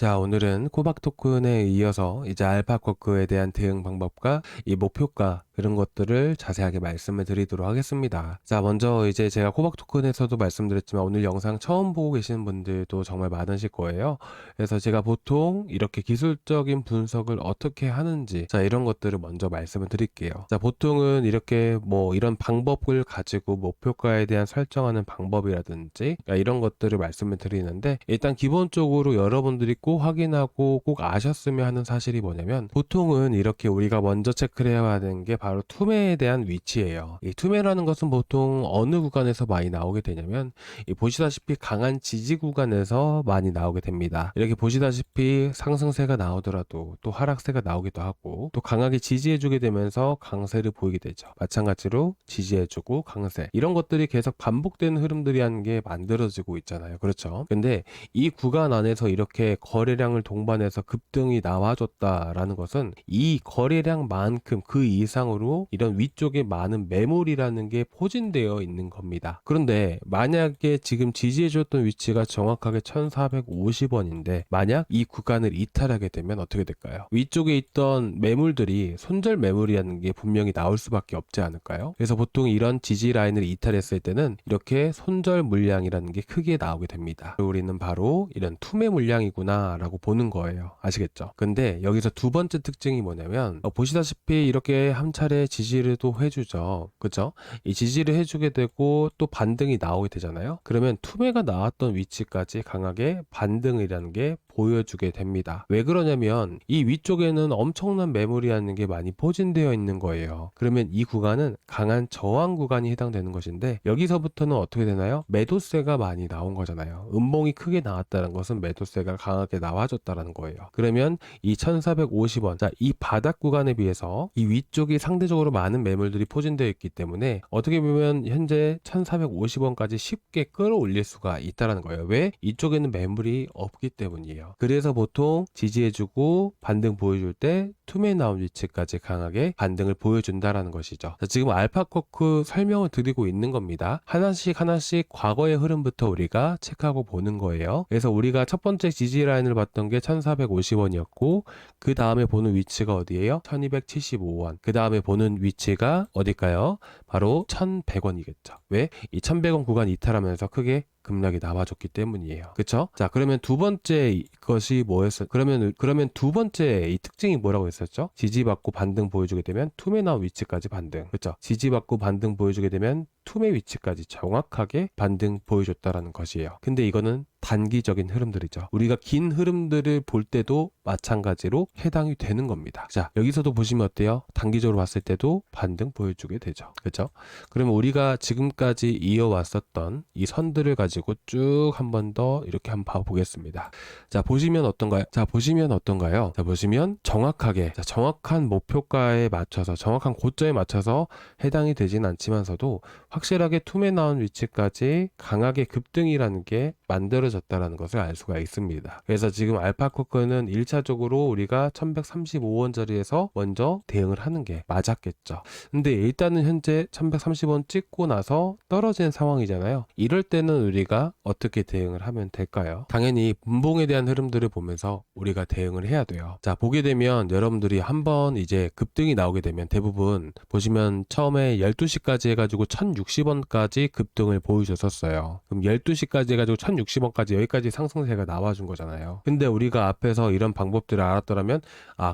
자, 오늘은 코박 토큰에 이어서 이제 알파 코크에 대한 대응 방법과 이 목표가 그런 것들을 자세하게 말씀을 드리도록 하겠습니다. 자, 먼저 이제 제가 코박 토큰에서도 말씀드렸지만 오늘 영상 처음 보고 계시는 분들도 정말 많으실 거예요. 그래서 제가 보통 이렇게 기술적인 분석을 어떻게 하는지, 자, 이런 것들을 먼저 말씀을 드릴게요. 자, 보통은 이렇게 뭐 이런 방법을 가지고 목표가에 대한 설정하는 방법이라든지 그러니까 이런 것들을 말씀을 드리는데, 일단 기본적으로 여러분들이 꼭 확인하고 꼭 아셨으면 하는 사실이 뭐냐면, 보통은 이렇게 우리가 먼저 체크를 해야 되는 게 바로 투매에 대한 위치예요. 이 투매라는 것은 보통 어느 구간에서 많이 나오게 되냐면, 이 보시다시피 강한 지지 구간에서 많이 나오게 됩니다. 이렇게 보시다시피 상승세가 나오더라도 또 하락세가 나오기도 하고, 또 강하게 지지해주게 되면서 강세를 보이게 되죠. 마찬가지로 지지해주고 강세, 이런 것들이 계속 반복되는 흐름들이 한 게 만들어지고 있잖아요. 그렇죠? 근데 이 구간 안에서 이렇게 거래량을 동반해서 급등이 나와줬다라는 것은 이 거래량만큼 그 이상으로 이런 위쪽에 많은 매물이라는 게 포진되어 있는 겁니다. 그런데 만약에 지금 지지해줬던 위치가 정확하게 1450원인데 만약 이 구간을 이탈하게 되면 어떻게 될까요? 위쪽에 있던 매물들이 손절 매물이라는 게 분명히 나올 수밖에 없지 않을까요? 그래서 보통 이런 지지 라인을 이탈했을 때는 이렇게 손절 물량이라는 게 크게 나오게 됩니다. 우리는 바로 이런 투매 물량이구나 라고 보는 거예요. 아시겠죠? 근데 여기서 두 번째 특징이 뭐냐면 보시다시피 이렇게 한 차례 지지를 또 해주죠. 그쵸? 이 지지를 해주게 되고 또 반등이 나오게 되잖아요. 그러면 투매가 나왔던 위치까지 강하게 반등이라는 게 보여주게 됩니다. 왜 그러냐면 이 위쪽에는 엄청난 매물이라는 게 많이 포진되어 있는 거예요. 그러면 이 구간은 강한 저항 구간이 해당되는 것인데, 여기서부터는 어떻게 되나요? 매도세가 많이 나온 거잖아요. 음봉이 크게 나왔다는 것은 매도세가 강하게 나와줬다는 거예요. 그러면 이 1450원, 자, 이 바닥 구간에 비해서 이 위쪽이 상대적으로 많은 매물들이 포진되어 있기 때문에 어떻게 보면 현재 1450원까지 쉽게 끌어올릴 수가 있다는 거예요. 왜? 이쪽에는 매물이 없기 때문이에요. 그래서 보통 지지해주고 반등 보여줄 때 투매 나온 위치까지 강하게 반등을 보여준다라는 것이죠. 자, 지금 알파코크 설명을 드리고 있는 겁니다. 하나씩 과거의 흐름부터 우리가 체크하고 보는 거예요. 그래서 우리가 첫 번째 지지 라인을 봤던 게 1450원이었고 그 다음에 보는 위치가 어디예요? 1275원. 그 다음에 보는 위치가 어딜까요? 바로 1100원이겠죠. 왜? 이 1100원 구간 이탈하면서 크게 급락이 나와줬기 때문이에요. 그쵸? 자, 그러면 두 번째 것이 뭐였어요? 그러면 두 번째 이 특징이 뭐라고 했었죠? 지지받고 반등 보여주게 되면 투매 나온 위치까지 반등. 그쵸? 지지받고 반등 보여주게 되면 투매 위치까지 정확하게 반등 보여줬다라는 것이에요. 근데 이거는 단기적인 흐름들이죠. 우리가 긴 흐름들을 볼 때도 마찬가지로 해당이 되는 겁니다. 자, 여기서도 보시면 어때요? 단기적으로 봤을 때도 반등 보여주게 되죠. 그렇죠? 그러면 우리가 지금까지 이어왔었던 이 선들을 가지고 쭉 한 번 더 이렇게 한번 봐보겠습니다. 자, 보시면 어떤가요? 자, 보시면 정확하게, 자, 정확한 목표가에 맞춰서, 정확한 고점에 맞춰서 해당이 되진 않지만서도 확실하게 투매 나온 위치까지 강하게 급등이라는 게 만들어졌다는 것을 알 수가 있습니다. 그래서 지금 알파코크는 1차적으로 우리가 1135원짜리에서 먼저 대응을 하는 게 맞았겠죠. 근데 일단은 현재 1130원 찍고 나서 떨어진 상황이잖아요. 이럴 때는 우리가 어떻게 대응을 하면 될까요? 당연히 분봉에 대한 흐름들을 보면서 우리가 대응을 해야 돼요. 자, 보게 되면 여러분들이 한번 이제 급등이 나오게 되면 대부분 보시면 처음에 12시까지 해가지고 1060원까지 급등을 보여줬었어요. 그럼 12시까지 해가지고 1060원까지 여기까지 상승세가 나와준 거잖아요. 근데 우리가 앞에서 이런 방법들을 알았더라면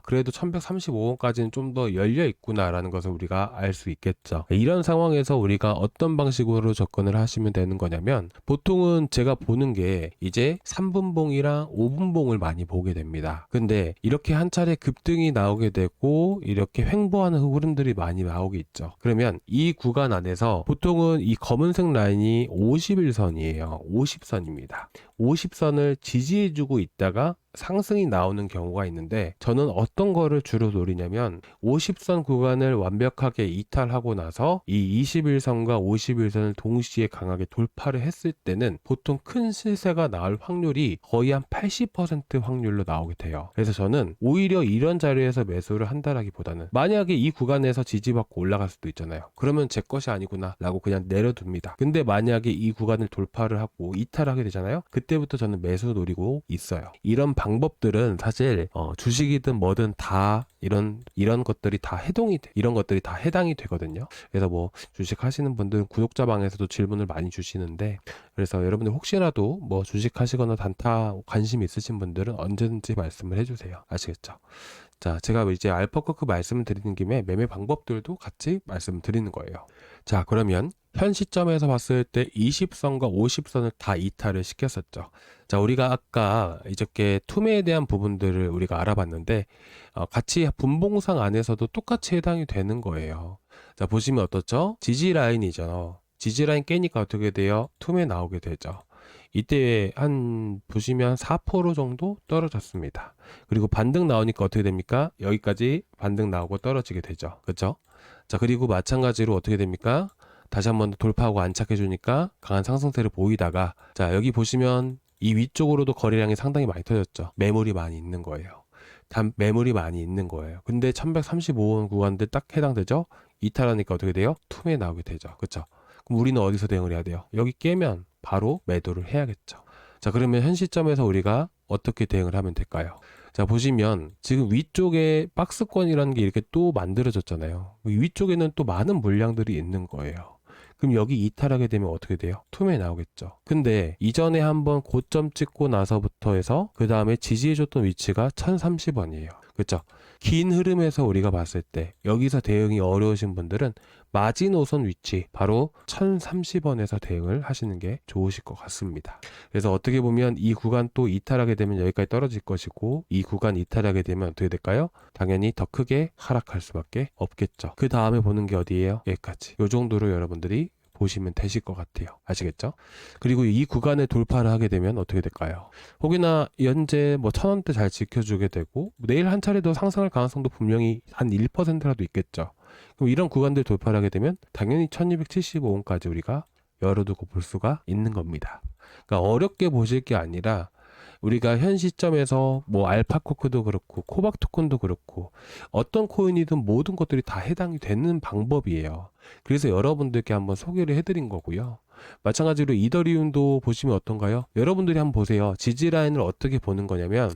그래도 1135원까지는 좀 더 열려 있구나 라는 것을 우리가 알 수 있겠죠. 이런 상황에서 우리가 어떤 방식으로 접근을 하시면 되는 거냐면, 보통은 제가 보는 게 이제 3분봉이랑 5분봉을 많이 보게 됩니다. 근데 이렇게 한 차례 급등이 나오게 되고 이렇게 횡보하는 흐름들이 많이 나오게 있죠. 그러면 이 구간 안에서 보통은 이 검은색 라인이 51선이에요. 50선입니다. 50선을 지지해주고 있다가 상승이 나오는 경우가 있는데, 저는 어떤 거를 주로 노리냐면 50선 구간을 완벽하게 이탈하고 나서 이 21선과 51선을 동시에 강하게 돌파를 했을 때는 보통 큰 실세가 나올 확률이 거의 한 80% 확률로 나오게 돼요. 그래서 저는 오히려 이런 자리에서 매수를 한다라기보다는, 만약에 이 구간에서 지지받고 올라갈 수도 있잖아요. 그러면 제 것이 아니구나 라고 그냥 내려둡니다. 근데 만약에 이 구간을 돌파를 하고 이탈하게 되잖아요. 그때부터 저는 매수 노리고 있어요. 이런 방법들은 사실 주식이든 뭐든 다 이런 것들이 다 이런 것들이 다 해당이 되거든요. 그래서 뭐 주식 하시는 분들은 구독자 방에서도 질문을 많이 주시는데, 그래서 여러분들 혹시라도 뭐 주식 하시거나 단타 관심 있으신 분들은 언제든지 말씀을 해주세요. 아시겠죠? 자, 제가 이제 알파코크 말씀을 드리는 김에 매매 방법들도 같이 말씀드리는 거예요. 자, 그러면 현 시점에서 봤을 때 20선과 50선을 다 이탈을 시켰었죠. 자, 우리가 아까 이렇게 투매에 대한 부분들을 우리가 알아봤는데, 같이 분봉상 안에서도 똑같이 해당이 되는 거예요. 자, 보시면 어떻죠? 지지 라인이죠. 지지 라인 깨니까 어떻게 돼요? 투매 나오게 되죠. 이때 보시면 4% 정도 떨어졌습니다. 그리고 반등 나오니까 어떻게 됩니까? 여기까지 반등 나오고 떨어지게 되죠. 그렇죠? 자, 그리고 마찬가지로 어떻게 됩니까? 다시 한번 돌파하고 안착해 주니까 강한 상승세를 보이다가, 자, 여기 보시면 이 위쪽으로도 거래량이 상당히 많이 터졌죠. 매물이 많이 있는 거예요. 매물이 많이 있는 거예요. 근데 1135원 구간들 딱 해당되죠? 이탈하니까 어떻게 돼요? 투매 나오게 되죠. 그렇죠? 그럼 우리는 어디서 대응을 해야 돼요? 여기 깨면 바로 매도를 해야겠죠. 자, 그러면 현 시점에서 우리가 어떻게 대응을 하면 될까요? 자, 보시면 지금 위쪽에 박스권이라는 게 이렇게 또 만들어졌잖아요. 위쪽에는 또 많은 물량들이 있는 거예요. 그럼 여기 이탈하게 되면 어떻게 돼요? 투매 나오겠죠. 근데 이전에 한번 고점 찍고 나서부터 해서 그 다음에 지지해줬던 위치가 1030원이에요. 그렇죠? 긴 흐름에서 우리가 봤을 때 여기서 대응이 어려우신 분들은 마지노선 위치 바로 1030원에서 대응을 하시는 게 좋으실 것 같습니다. 그래서 어떻게 보면 이 구간 또 이탈하게 되면 여기까지 떨어질 것이고, 이 구간 이탈하게 되면 어떻게 될까요? 당연히 더 크게 하락할 수밖에 없겠죠. 그 다음에 보는 게 어디예요? 여기까지. 이 정도로 여러분들이 보시면 되실 것 같아요. 아시겠죠? 그리고 이 구간을 돌파를 하게 되면 어떻게 될까요? 혹여나 현재 뭐 1000원대 잘 지켜주게 되고, 내일 한 차례 더 상승할 가능성도 분명히 한 1%라도 있겠죠. 그럼 이런 구간들 돌파를 하게 되면 당연히 1275원까지 우리가 열어두고 볼 수가 있는 겁니다. 그러니까 어렵게 보실 게 아니라, 우리가 현 시점에서 뭐 알파코크도 그렇고 코박토큰도 그렇고 어떤 코인이든 모든 것들이 다 해당이 되는 방법이에요. 그래서 여러분들께 한번 소개를 해드린 거고요. 마찬가지로 이더리움도 보시면 어떤가요? 여러분들이 한번 보세요. 지지라인을 어떻게 보는 거냐면,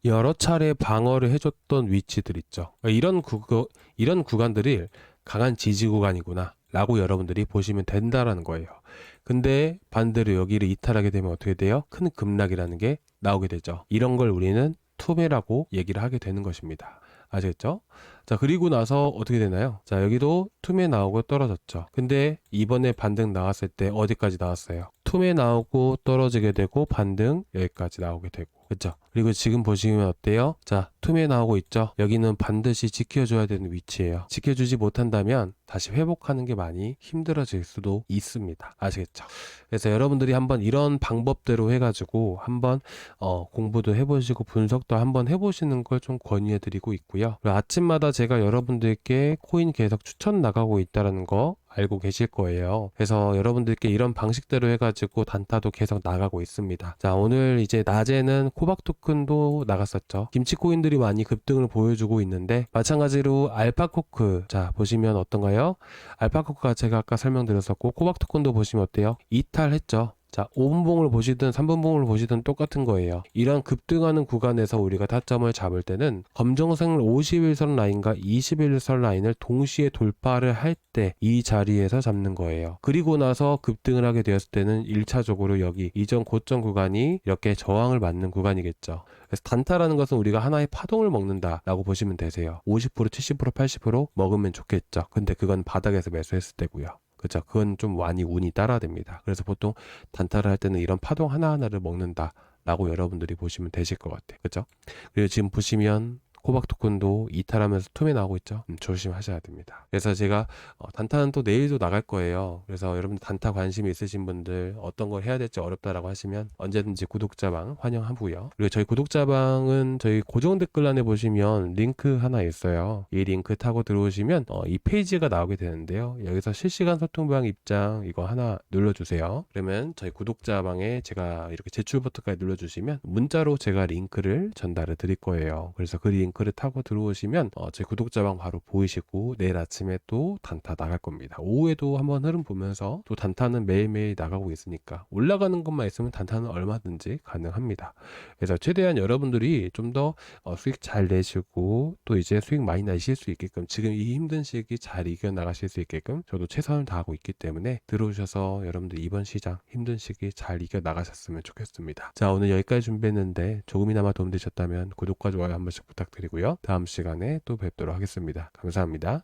여러 차례 방어를 해줬던 위치들 있죠. 이런 구간들이 강한 지지 구간이구나 라고 여러분들이 보시면 된다라는 거예요. 근데 반대로 여기를 이탈하게 되면 어떻게 돼요? 큰 급락이라는 게 나오게 되죠. 이런 걸 우리는 투매라고 얘기를 하게 되는 것입니다. 아시겠죠? 자, 그리고 나서 어떻게 되나요? 자, 여기도 투매 나오고 떨어졌죠. 근데 이번에 반등 나왔을 때 어디까지 나왔어요? 투매 나오고 떨어지게 되고 반등 여기까지 나오게 되고, 그렇죠? 그리고 지금 보시면 어때요? 자, 투매 나오고 있죠? 여기는 반드시 지켜줘야 되는 위치예요. 지켜주지 못한다면 다시 회복하는 게 많이 힘들어질 수도 있습니다. 아시겠죠? 그래서 여러분들이 한번 이런 방법대로 해가지고 한번 공부도 해보시고 분석도 한번 해보시는 걸 좀 권유해드리고 있고요. 그리고 아침마다 제가 여러분들께 코인 계속 추천 나가고 있다는 거 알고 계실 거예요. 그래서 여러분들께 이런 방식대로 해가지고 단타도 계속 나가고 있습니다. 자, 오늘 이제 낮에는 코박 토큰도 나갔었죠. 김치 코인들이 많이 급등을 보여주고 있는데, 마찬가지로 알파코크, 자 보시면 어떤가요? 알파코크가 제가 아까 설명드렸었고, 코박 토큰도 보시면 어때요? 이탈했죠. 자, 5분봉을 보시든 3분봉을 보시든 똑같은 거예요. 이런 급등하는 구간에서 우리가 타점을 잡을 때는 검정색 51선 라인과 21선 라인을 동시에 돌파를 할 때 이 자리에서 잡는 거예요. 그리고 나서 급등을 하게 되었을 때는 1차적으로 여기 이전 고점 구간이 이렇게 저항을 맞는 구간이겠죠. 그래서 단타라는 것은 우리가 하나의 파동을 먹는다라고 보시면 되세요. 50%, 70%, 80% 먹으면 좋겠죠. 근데 그건 바닥에서 매수했을 때고요. 그죠? 그건 좀 많이 운이 따라야 됩니다. 그래서 보통 단타를 할 때는 이런 파동 하나하나를 먹는다 라고 여러분들이 보시면 되실 것 같아요. 그죠? 그리고 지금 보시면 코박 토큰도 이탈하면서 투매 나오고 있죠. 조심하셔야 됩니다. 그래서 제가 단타는 또 내일도 나갈 거예요. 그래서 여러분들 단타 관심이 있으신 분들 어떤 걸 해야 될지 어렵다라고 하시면 언제든지 구독자방 환영하고요. 그리고 저희 구독자방은 저희 고정 댓글란에 보시면 링크 하나 있어요. 이 링크 타고 들어오시면 이 페이지가 나오게 되는데요. 여기서 실시간 소통방 입장 이거 하나 눌러주세요. 그러면 저희 구독자방에 제가 이렇게 제출 버튼까지 눌러주시면 문자로 제가 링크를 전달을 드릴 거예요. 그래서 그 링크 링크를 타고 들어오시면 제 구독자방 바로 보이시고 내일 아침에 또 단타 나갈 겁니다. 오후에도 한번 흐름 보면서 또 단타는 매일매일 나가고 있으니까 올라가는 것만 있으면 단타는 얼마든지 가능합니다. 그래서 최대한 여러분들이 좀 더 수익 잘 내시고 또 이제 수익 많이 나실 수 있게끔 지금 이 힘든 시기 잘 이겨나가실 수 있게끔 저도 최선을 다하고 있기 때문에 들어오셔서 여러분들 이번 시장 힘든 시기 잘 이겨나가셨으면 좋겠습니다. 자, 오늘 여기까지 준비했는데 조금이나마 도움되셨다면 구독과 좋아요 한 번씩 부탁드리고요. 다음 시간에 또 뵙도록 하겠습니다. 감사합니다.